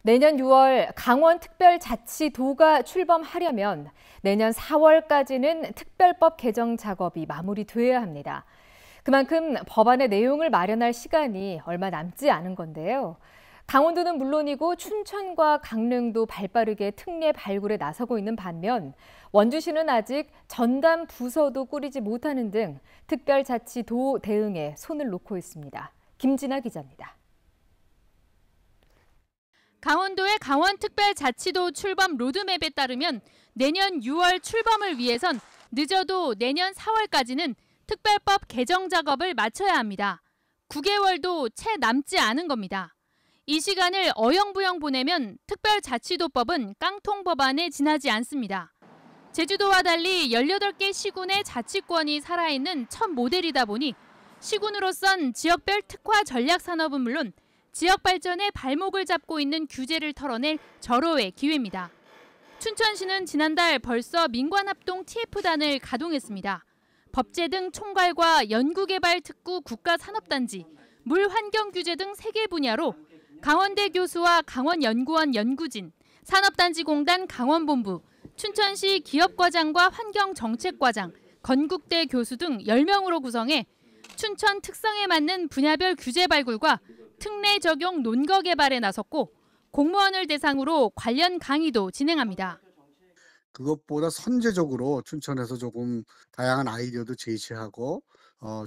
내년 6월 강원특별자치도가 출범하려면 내년 4월까지는 특별법 개정 작업이 마무리돼야 합니다. 그만큼 법안의 내용을 마련할 시간이 얼마 남지 않은 건데요. 강원도는 물론이고 춘천과 강릉도 발빠르게 특례 발굴에 나서고 있는 반면 원주시는 아직 전담 부서도 꾸리지 못하는 등 특별자치도 대응에 손을 놓고 있습니다. 김진아 기자입니다. 강원도의 강원특별자치도 출범 로드맵에 따르면 내년 6월 출범을 위해선 늦어도 내년 4월까지는 특별법 개정 작업을 마쳐야 합니다. 9개월도 채 남지 않은 겁니다. 이 시간을 어영부영 보내면 특별자치도법은 깡통 법안에 지나지 않습니다. 제주도와 달리 18개 시군의 자치권이 살아있는 첫 모델이다 보니 시군으로선 지역별 특화 전략 산업은 물론 지역 발전에 발목을 잡고 있는 규제를 털어낼 절호의 기회입니다. 춘천시는 지난달 벌써 민관합동 TF단을 가동했습니다. 법제 등 총괄과 연구개발 특구 국가산업단지, 물환경규제 등 3개 분야로 강원대 교수와 강원연구원 연구진, 산업단지공단 강원본부, 춘천시 기업과장과 환경정책과장, 건국대 교수 등 10명으로 구성해 춘천 특성에 맞는 분야별 규제 발굴과 특례 적용 논거 개발에 나섰고 공무원을 대상으로 관련 강의도 진행합니다. 그것보다 선제적으로 춘천에서 조금 다양한 아이디어도 제시하고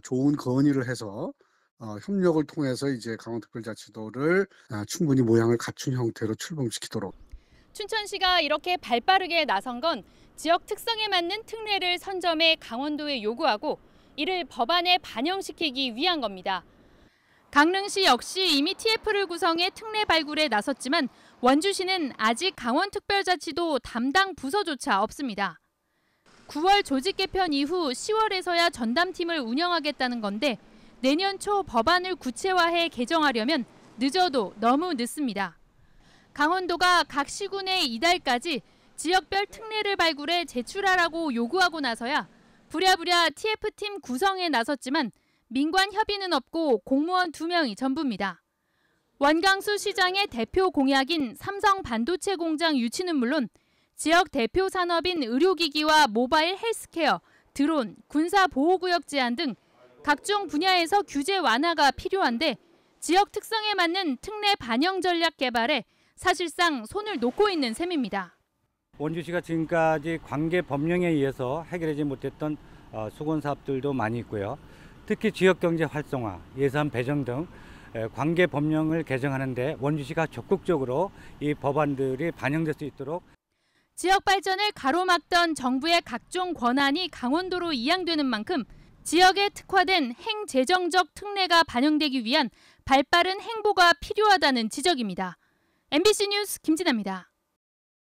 좋은 건의를 해서 협력을 통해서 이제 강원특별자치도를 충분히 모양을 갖춘 형태로 출범시키도록. 춘천시가 이렇게 발빠르게 나선 건 지역 특성에 맞는 특례를 선점해 강원도에 요구하고 이를 법안에 반영시키기 위한 겁니다. 강릉시 역시 이미 TF를 구성해 특례 발굴에 나섰지만 원주시는 아직 강원특별자치도 담당 부서조차 없습니다. 9월 조직 개편 이후 10월에서야 전담팀을 운영하겠다는 건데 내년 초 법안을 구체화해 개정하려면 늦어도 너무 늦습니다. 강원도가 각 시군에 이달까지 지역별 특례를 발굴해 제출하라고 요구하고 나서야 부랴부랴 TF팀 구성에 나섰지만 민관 협의는 없고 공무원 2명이 전부입니다. 원광수 시장의 대표 공약인 삼성 반도체 공장 유치는 물론 지역 대표 산업인 의료기기와 모바일 헬스케어, 드론, 군사보호구역 제한 등 각종 분야에서 규제 완화가 필요한데 지역 특성에 맞는 특례 반영 전략 개발에 사실상 손을 놓고 있는 셈입니다. 원주시가 지금까지 관계 법령에 의해서 해결하지 못했던 수건 사업들도 많이 있고요. 특히 지역경제 활성화, 예산 배정 등 관계 법령을 개정하는데 원주시가 적극적으로 이 법안들이 반영될 수 있도록 지역 발전을 가로막던 정부의 각종 권한이 강원도로 이양되는 만큼 지역에 특화된 행재정적 특례가 반영되기 위한 발빠른 행보가 필요하다는 지적입니다. MBC 뉴스 김진아입니다.